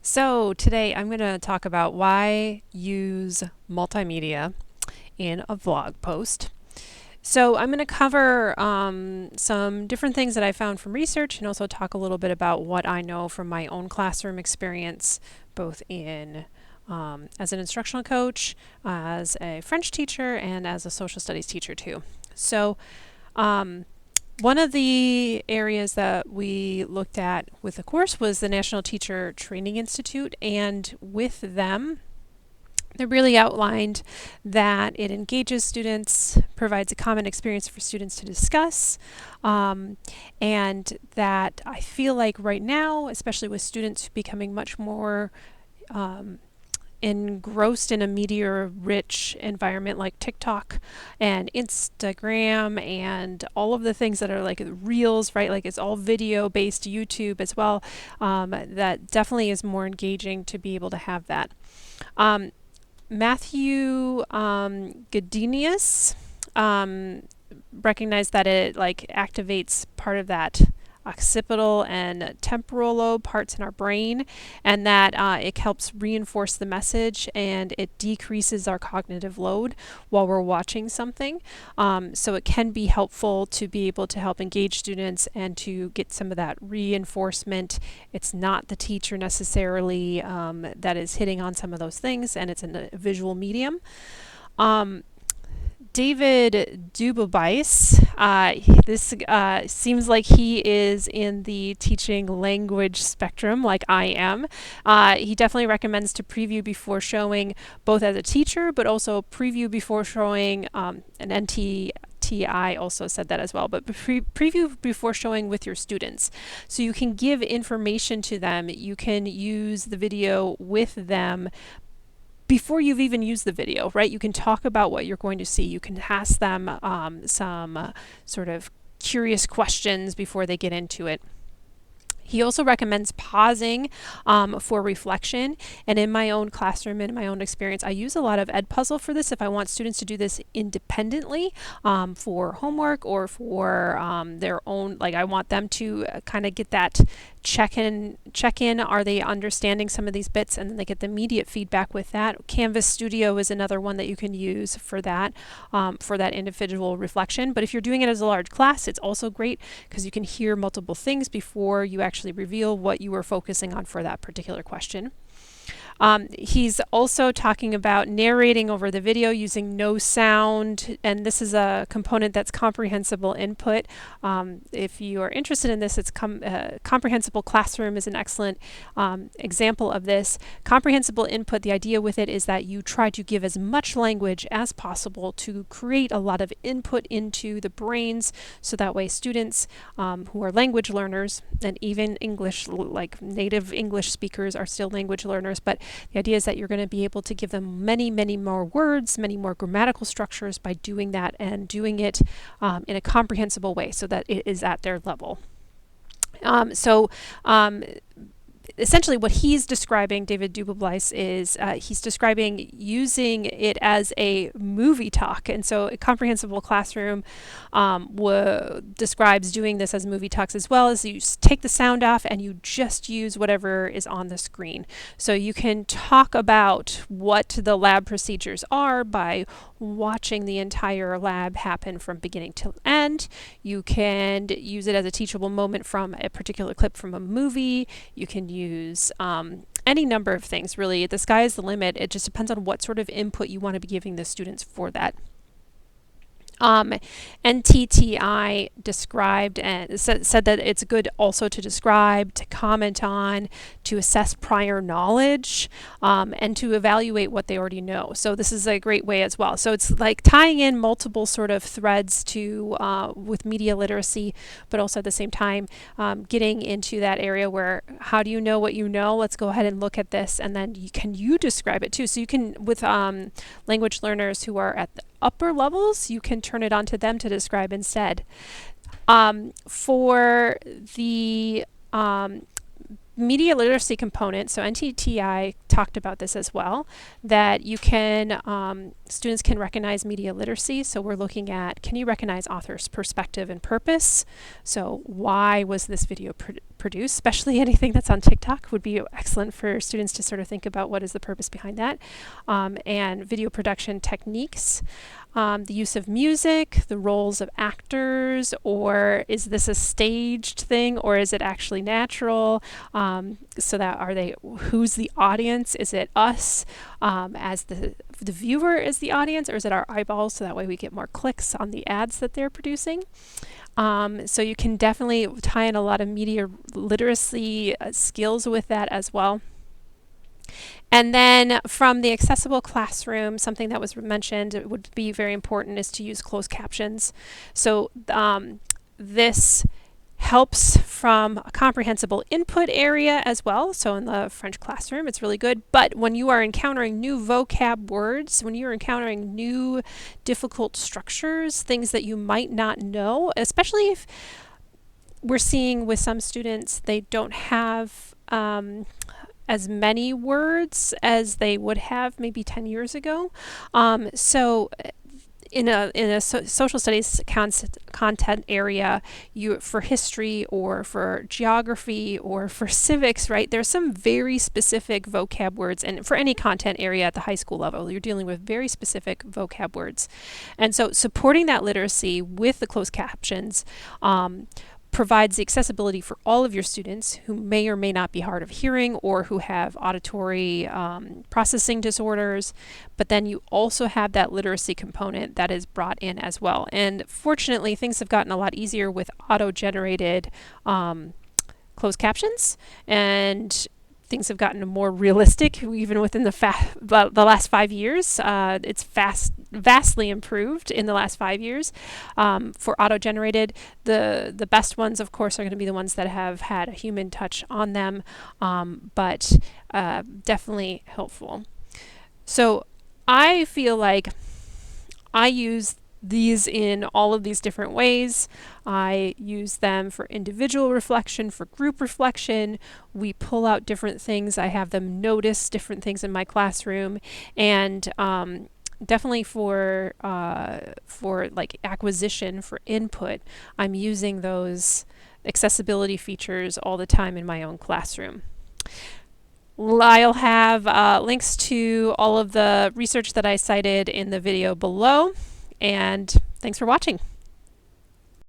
So today I'm going to talk about why use multimedia in a vlog post. So I'm going to cover some different things that I found from research and also talk a little bit about what I know from my own classroom experience, both in as an instructional coach, as a French teacher, and as a social studies teacher too. So um, one of the areas that we looked at with the course was the National Teacher Training Institute, and with them, they really outlined that it engages students, provides a common experience for students to discuss, and that I feel like right now, especially with students becoming much more um, engrossed in a media-rich environment like TikTok and Instagram and all of the things that are like reels, right? Like it's all video-based YouTube as well. That definitely is more engaging to be able to have that. Um, Matthew Godinius recognized that it like activates part of that occipital and temporal lobe parts in our brain, and that it helps reinforce the message and it decreases our cognitive load while we're watching something. So it can be helpful to be able to help engage students and to get some of that reinforcement. It's not the teacher necessarily that is hitting on some of those things, and it's in a visual medium. Um, David Dubobais, this seems like he is in the teaching language spectrum like I am. He definitely recommends to preview before showing, both as a teacher, but also preview before showing. An NTTI also said that as well, but preview before showing with your students. So you can give information to them, you can use the video with them before you've even used the video, right? You can talk about what you're going to see. You can ask them some sort of curious questions before they get into it. He also recommends pausing for reflection. And in my own classroom, in my own experience, I use a lot of Edpuzzle for this if I want students to do this independently for homework or for their own, like I want them to kind of get that check in. Are they understanding some of these bits? And then they get the immediate feedback with that. Canvas Studio is another one that you can use for that individual reflection. But if you're doing it as a large class, it's also great because you can hear multiple things before you actually reveal what you were focusing on for that particular question. He's also talking about narrating over the video using no sound, and this is a component that's comprehensible input. If you are interested in this, it's Comprehensible Classroom is an excellent example of this. Comprehensible input, the idea with it is that you try to give as much language as possible to create a lot of input into the brains, so that way students who are language learners, and even English, like native English speakers are still language learners, but the idea is that you're going to be able to give them many, many more words, many more grammatical structures by doing that, and doing it in a comprehensible way so that it is at their level. So essentially what he's describing, David Dubobais, is he's describing using it as a movie talk. And so a comprehensible classroom describes doing this as movie talks, as well as you take the sound off and you just use whatever is on the screen. So you can talk about what the lab procedures are by watching the entire lab happen from beginning to end. You can use it as a teachable moment from a particular clip from a movie. You can use any number of things, really. The sky is the limit. It just depends on what sort of input you want to be giving the students for that. NTTI described and said that it's good also to describe, to comment on, to assess prior knowledge, and to evaluate what they already know. So this is a great way as well. So it's like tying in multiple sort of threads to with media literacy, but also at the same time getting into that area where how do you know what you know? Let's go ahead and look at this, and then can you describe it too? So you can, with language learners who are at the upper levels, you can turn it on to them to describe instead. For the media literacy component, so NTTI talked about this as well, that you can, students can recognize media literacy. So we're looking at, can you recognize author's perspective and purpose? So why was this video produced? Especially anything that's on TikTok would be excellent for students to sort of think about what is the purpose behind that. And video production techniques. The use of music, the roles of actors, or is this a staged thing, or is it actually natural? So that who's the audience? Is it us as the viewer is the audience, or is it our eyeballs? So that way we get more clicks on the ads that they're producing. So you can definitely tie in a lot of media literacy skills with that as well. And then from the accessible classroom, something that was mentioned, it would be very important, is to use closed captions. So this helps from a comprehensible input area as well. So in the French classroom, it's really good. But when you are encountering new vocab words, when you're encountering new difficult structures, things that you might not know, especially if we're seeing with some students, they don't have as many words as they would have maybe 10 years ago. So in a social studies content area, for history or for geography or for civics, right, there's some very specific vocab words, and for any content area at the high school level, you're dealing with very specific vocab words. And so supporting that literacy with the closed captions provides the accessibility for all of your students who may or may not be hard of hearing or who have auditory processing disorders, but then you also have that literacy component that is brought in as well. And fortunately, things have gotten a lot easier with auto-generated closed captions, and things have gotten more realistic even within the last 5 years. It's vastly improved in the last 5 years. For auto-generated, the best ones, of course, are going to be the ones that have had a human touch on them, but definitely helpful. So I feel like I use these in all of these different ways. I use them for individual reflection, for group reflection. We pull out different things. I have them notice different things in my classroom, and definitely for like acquisition, for input, I'm using those accessibility features all the time in my own classroom. I'll have links to all of the research that I cited in the video below. And thanks for watching.